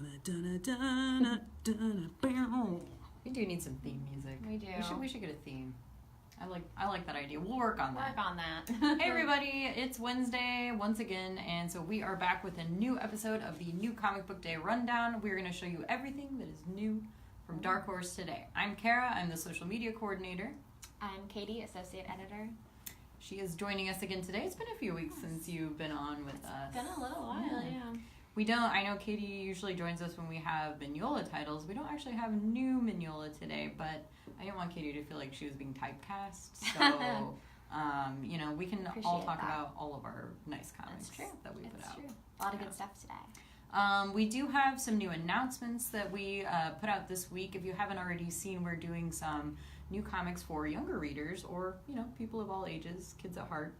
We do need some theme music. We do. We should get a theme. I like that idea. We'll work on that. Hey everybody, it's Wednesday once again, and so we are back with a new episode of the New Comic Book Day Rundown. We're going to show you everything that is new from Dark Horse today. I'm Kara, I'm the social media coordinator. I'm Katie, associate editor. She is joining us again today. It's been a few weeks since you've been on with us. It's been a little while, yeah. I know Katie usually joins us when we have Mignola titles. We don't actually have new Mignola today, but I didn't want Katie to feel like she was being typecast. So, we can all talk about all of our nice comics that we put out. True. A lot of good stuff today. We do have some new announcements that we put out this week. If you haven't already seen, we're doing some new comics for younger readers or, people of all ages, kids at heart,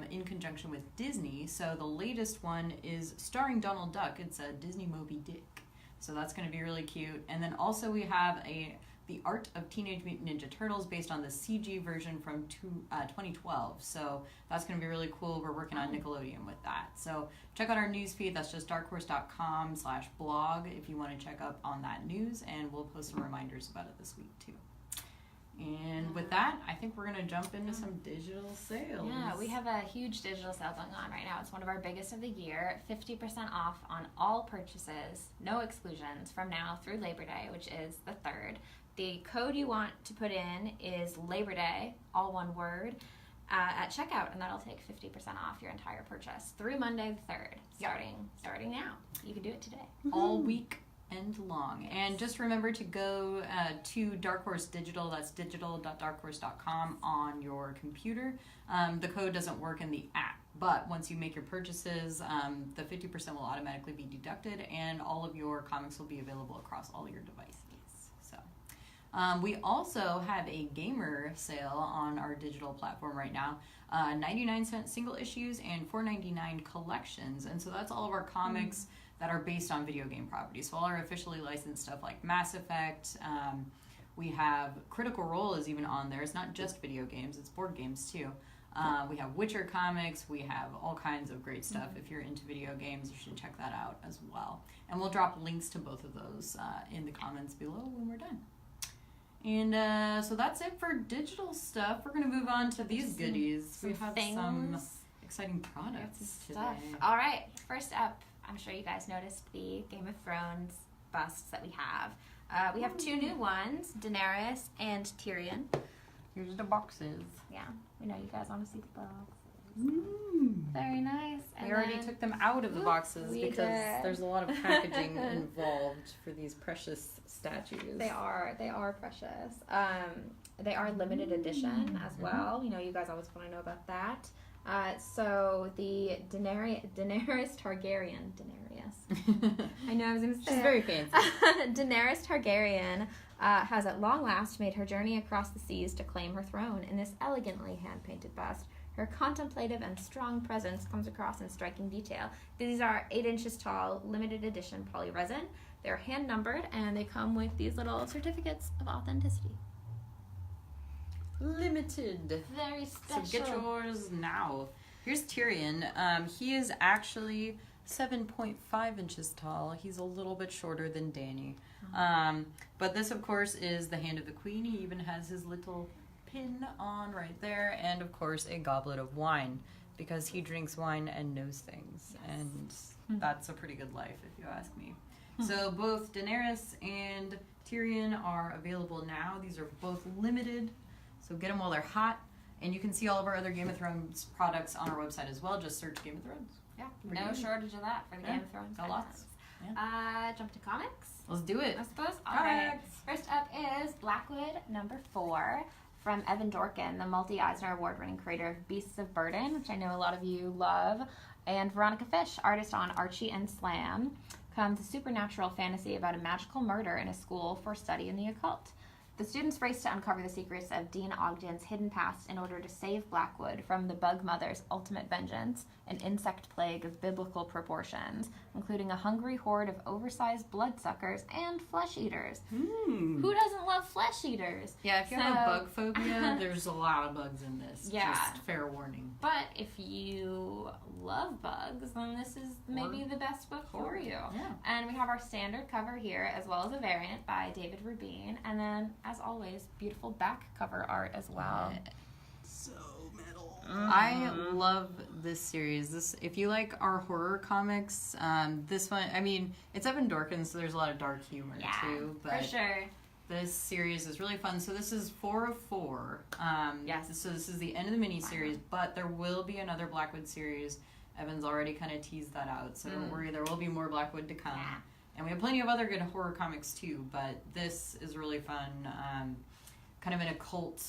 in conjunction with Disney. So the latest one is starring Donald Duck. It's a Disney Moby Dick. So that's going to be really cute. And then also we have The Art of Teenage Mutant Ninja Turtles based on the CG version from 2012. So that's going to be really cool. We're working on Nickelodeon with that. So check out our news feed. That's just darkhorse.com/blog if you want to check up on that news. And we'll post some reminders about it this week too. And with that, I think we're going to jump into some digital sales. Yeah, we have a huge digital sale going on right now. It's one of our biggest of the year. 50% off on all purchases, no exclusions, from now through Labor Day, which is the 3rd. The code you want to put in is Labor Day, all one word, at checkout, and that'll take 50% off your entire purchase through Monday the 3rd, starting now. You can do it today. All week and long. Yes. And just remember to go to Dark Horse Digital. That's digital.darkhorse.com on your computer. The code doesn't work in the app, but once you make your purchases, the 50% will automatically be deducted, and all of your comics will be available across all your devices. So we also have a gamer sale on our digital platform right now. 99-cent single issues and $4.99 collections, and so that's all of our comics that are based on video game properties. So all our officially licensed stuff like Mass Effect, we have Critical Role is even on there. It's not just video games, it's board games too. We have Witcher comics, we have all kinds of great stuff. If you're into video games, you should check that out as well. And we'll drop links to both of those in the comments below when we're done. And so that's it for digital stuff. We're going to move on to these goodies. We have some exciting products today. All right, first up, I'm sure you guys noticed the Game of Thrones busts that we have. We have two new ones, Daenerys and Tyrion. Here's the boxes. Yeah, we know you guys want to see the boxes. Mm. Very nice. We already took them out of the boxes because there's a lot of packaging involved for these precious statues. They are precious. They are limited edition as well. You guys always want to know about that. So the Daenerys Targaryen. I know I was going to say She's very fancy. Daenerys Targaryen has at long last made her journey across the seas to claim her throne in this elegantly hand-painted bust. Her contemplative and strong presence comes across in striking detail. These are 8 inches tall, limited edition polyresin. They're hand-numbered, and they come with these little certificates of authenticity. Limited. Very special. So get yours now. Here's Tyrion. He is actually 7.5 inches tall. He's a little bit shorter than Dany. But this, of course, is the Hand of the Queen. He even has his little pin on right there. And, of course, a goblet of wine, because he drinks wine and knows things. Yes. And that's a pretty good life, if you ask me. So both Daenerys and Tyrion are available now. These are both limited. So get them while they're hot. And you can see all of our other Game of Thrones products on our website as well. Just search Game of Thrones. Yeah, no shortage of that for the Game of Thrones. Got lots. Yeah. Jump to comics. Let's do it. I suppose. All right. First up is Blackwood #4 from Evan Dorkin, the multi-Eisner Award-winning creator of Beasts of Burden, which I know a lot of you love, and Veronica Fish, artist on Archie and Slam. Comes a supernatural fantasy about a magical murder in a school for study in the occult. The students race to uncover the secrets of Dean Ogden's hidden past in order to save Blackwood from the Bug Mother's ultimate vengeance an insect plague of biblical proportions, including a hungry horde of oversized bloodsuckers and flesh eaters. Who doesn't love flesh eaters? Yeah, if you have a bug phobia, there's a lot of bugs in this. Yeah. Just fair warning. But if you love bugs, then this is maybe the best book for you. Yeah. And we have our standard cover here, as well as a variant by David Rubin. And then, as always, beautiful back cover art as well. So metal. I love this series. If you like our horror comics, this one, I mean, it's up in Dorkin, so there's a lot of dark humor too. But for sure. this series is really fun. So this is 4 of 4. Yes. So this is the end of the miniseries, but there will be another Blackwood series. Evan's already kind of teased that out, so don't worry, there will be more Blackwood to come. Yeah. And we have plenty of other good horror comics too, but this is really fun. Kind of an occult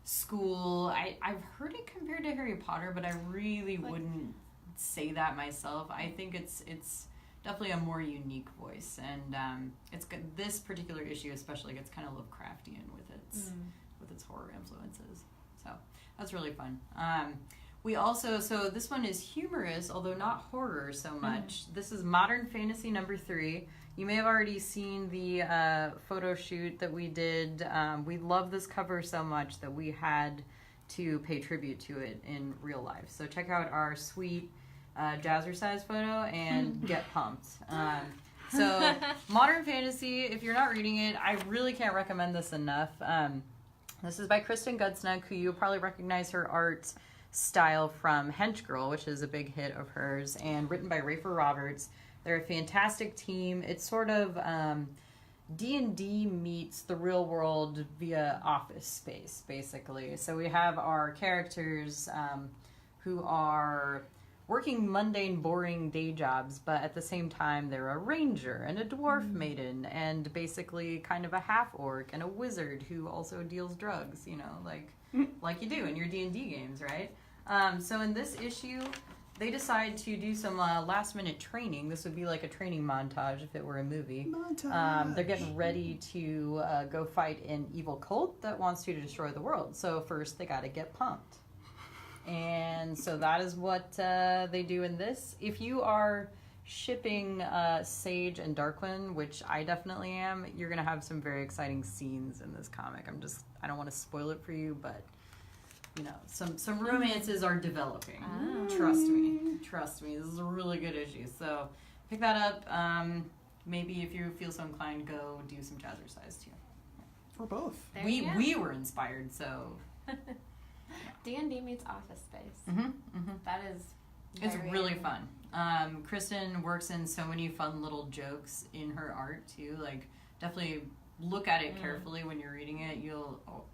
school. I've heard it compared to Harry Potter, but I really wouldn't say that myself. I think it's definitely a more unique voice, and it's good. This particular issue especially gets kind of Lovecraftian with its horror influences. So that's really fun. We also, so this one is humorous, although not horror so much. This is Modern Fantasy number 3. You may have already seen the photo shoot that we did. We love this cover so much that we had to pay tribute to it in real life. So check out our sweet jazzercise photo and get pumped. So Modern Fantasy, if you're not reading it, I really can't recommend this enough. This is by Kristen Gudsnuck, who you'll probably recognize her art style from Hench Girl, which is a big hit of hers, and written by Rafer Roberts. They're a fantastic team. It's sort of D&D meets the real world via Office Space, basically. So we have our characters who are working mundane, boring day jobs, but at the same time they're a ranger and a dwarf maiden and basically kind of a half-orc and a wizard who also deals drugs, you know, like you do in your D&D games, right? So in this issue, they decide to do some last-minute training. This would be like a training montage if it were a movie. They're getting ready to go fight an evil cult that wants to destroy the world. So first, they got to get pumped. And so that is what they do in this. If you are shipping Sage and Darkwing, which I definitely am, you're going to have some very exciting scenes in this comic. I don't want to spoil it for you, but you know, some romances are developing. Trust me, this is a really good issue. So pick that up. Maybe if you feel so inclined, go do some jazzercise too. Or both. We were inspired, so D&D meets Office Space. That is it's really fun. Kristen works in so many fun little jokes in her art too. Like, definitely look at it carefully when you're reading it.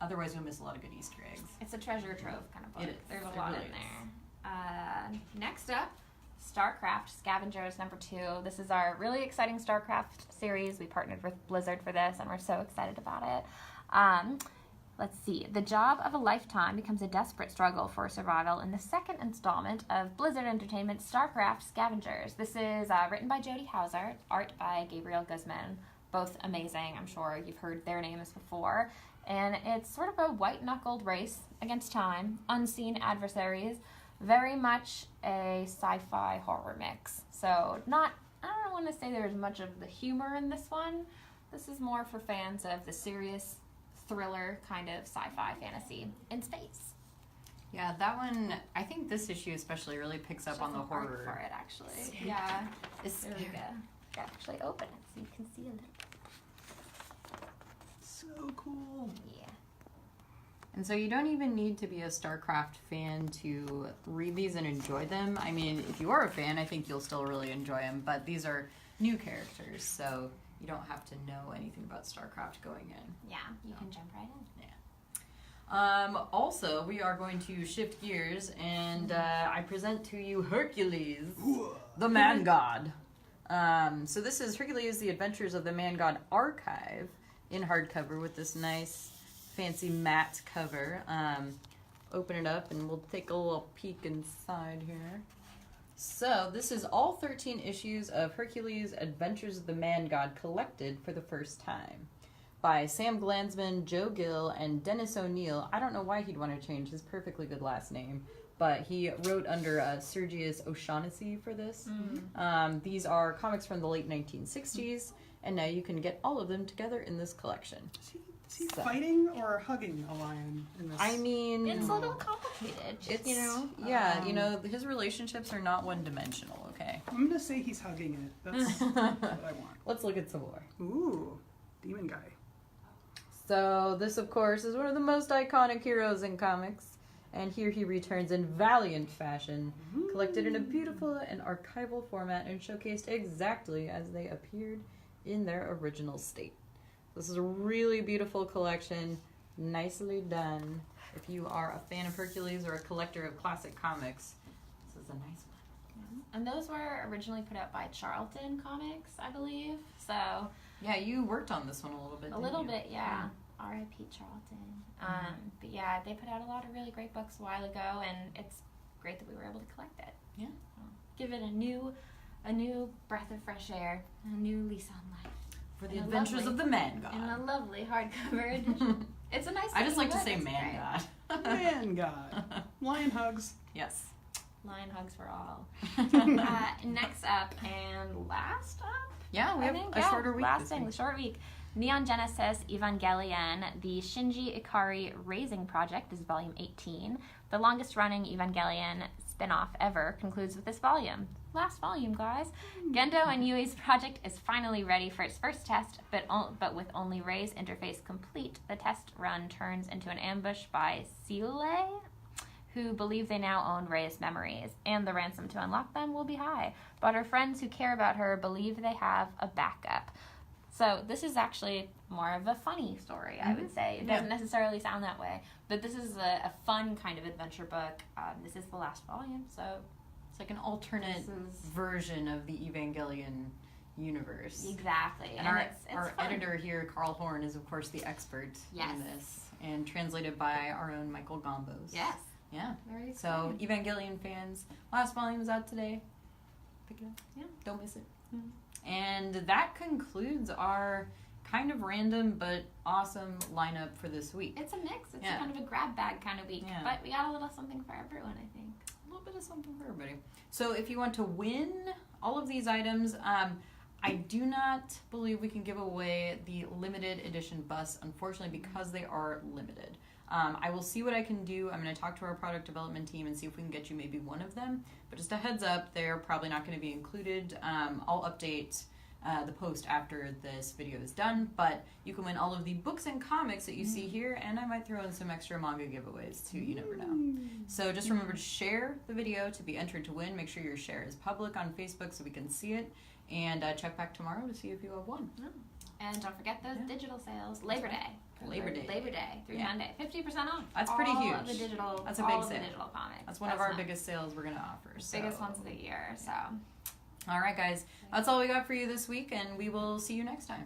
Otherwise you'll miss a lot of good Easter eggs. It's a treasure trove kind of book. It is. There's a lot in there. Next up, Starcraft Scavengers number 2. This is our really exciting Starcraft series. We partnered with Blizzard for this, and we're so excited about it. Let's see. The job of a lifetime becomes a desperate struggle for survival in the second installment of Blizzard Entertainment's Starcraft Scavengers. This is written by Jody Hauser, art by Gabriel Guzman. Both amazing. I'm sure you've heard their names before. And it's sort of a white-knuckled race against time, unseen adversaries, very much a sci-fi horror mix. So I don't want to say there's much of the humor in this one. This is more for fans of the serious thriller kind of sci-fi fantasy in space. Yeah, that one, I think this issue especially really picks up on the horror. For it, actually. Yeah. It's There we go. Actually open it so you can see a little. So cool. Yeah. And so you don't even need to be a StarCraft fan to read these and enjoy them. I mean, if you are a fan, I think you'll still really enjoy them. But these are new characters, so you don't have to know anything about StarCraft going in. Yeah, you can jump right in. Also, we are going to shift gears, and I present to you Hercules, the Man God. So this is Hercules, The Adventures of the Man God Archive in hardcover with this nice fancy matte cover. Open it up and we'll take a little peek inside here. So this is all 13 issues of Hercules Adventures of the Man God collected for the first time by Sam Glanzman, Joe Gill, and Dennis O'Neill. I don't know why he'd want to change his perfectly good last name. but he wrote under Sergius O'Shaughnessy for this. These are comics from the late 1960s, and now you can get all of them together in this collection. Is he fighting or hugging a lion in this? I mean, It's a little complicated, it's, you know? Yeah, you know, his relationships are not one-dimensional, okay? I'm gonna say he's hugging it. That's what I want. Let's look at some more. Ooh, demon guy. So, this, of course, is one of the most iconic heroes in comics. And here he returns in valiant fashion, collected in a beautiful and archival format and showcased exactly as they appeared in their original state. This is a really beautiful collection, nicely done. If you are a fan of Hercules or a collector of classic comics, this is a nice one. And those were originally put out by Charlton Comics, I believe. So Yeah, you worked on this one a little bit, a didn't little you? bit, yeah. R.I.P. Charlton. But yeah, they put out a lot of really great books a while ago, and it's great that we were able to collect it. Yeah. So, give it a new breath of fresh air, a new lease on life. For the And a Adventures lovely- of the Man God. In a lovely hardcover edition. It's a nice. I just like to book, say it's Man great. God. Man God. Lion hugs. Yes. Lion hugs for all. Next up and last up. Yeah, we have a shorter week Last this thing, week. the short week. Neon Genesis Evangelion, the Shinji Ikari Raising Project is volume 18. The longest running Evangelion spin-off ever concludes with this volume. Last volume, guys. Gendo and Yui's project is finally ready for its first test, but with only Rei's interface complete, the test run turns into an ambush by Seule, who believe they now own Rei's memories, and the ransom to unlock them will be high. But her friends who care about her believe they have a backup. So this is actually more of a funny story, I would say. It doesn't necessarily sound that way, but this is a fun kind of adventure book. This is the last volume, so It's like an alternate version of the Evangelion universe. exactly. And our fun. editor here, Carl Horn, is of course the expert Yes. in this, and translated by our own Michael Gombos. Yes. Yeah. Very So exciting. Evangelion fans, last volume is out today. Pick it up. Yeah. Don't miss it. And that concludes our kind of random but awesome lineup for this week. It's a mix. It's Yeah. kind of a grab bag kind of week, Yeah. but we got a little something for everyone, I think. A little bit of something for everybody. So if you want to win all of these items, I do not believe we can give away the limited edition bus, unfortunately, because they are limited. I will see what I can do. I'm going to talk to our product development team and see if we can get you maybe one of them. But just a heads up, they're probably not going to be included. I'll update the post after this video is done. But you can win all of the books and comics that you see here, and I might throw in some extra manga giveaways too. You never know. So just remember to share the video to be entered to win. Make sure your share is public on Facebook so we can see it. And check back tomorrow to see if you have won. And don't forget those digital sales. Labor Day through Monday. 50% off. That's pretty all huge. Of the digital, That's a all big of the sale. digital comics. That's one of our biggest sales we're going to offer. So. Biggest ones of the year. So. All right, guys. That's all we got for you this week, and we will see you next time.